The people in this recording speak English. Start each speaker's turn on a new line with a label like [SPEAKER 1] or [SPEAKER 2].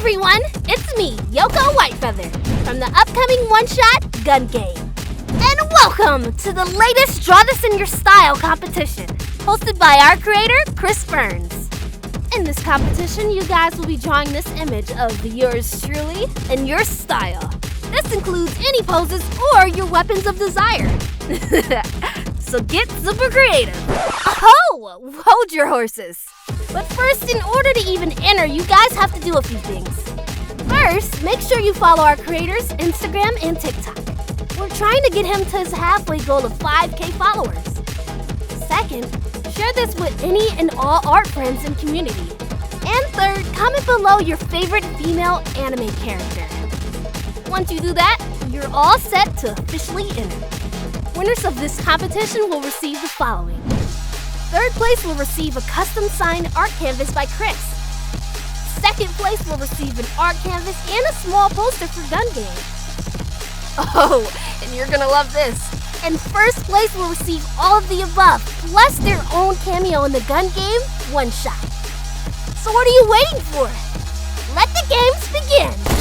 [SPEAKER 1] everyone, it's me, Yoko Whitefeather, from the upcoming one-shot gun game. And welcome to the latest Draw This in Your Style competition, hosted by our creator, Chris Burns. In this competition, you guys will be drawing this image of yours truly in your style. This includes any poses or your weapons of desire. So get super creative. Oh, hold your horses. But first, in order to even enter, you guys have to do a few things. First, make sure you follow our creators' Instagram and TikTok. We're trying to get him to his halfway goal of 5K followers. Second, share this with any and all art friends and community. And third, comment below your favorite female anime character. Once you do that, you're all set to officially enter. Winners of this competition will receive the following. Third place will receive a custom-signed art canvas by Chris. Second place will receive an art canvas and a small poster for Gun Game. Oh, and you're gonna love this. And first place will receive all of the above, plus their own cameo in the Gun Game one-shot. So what are you waiting for? Let the games begin!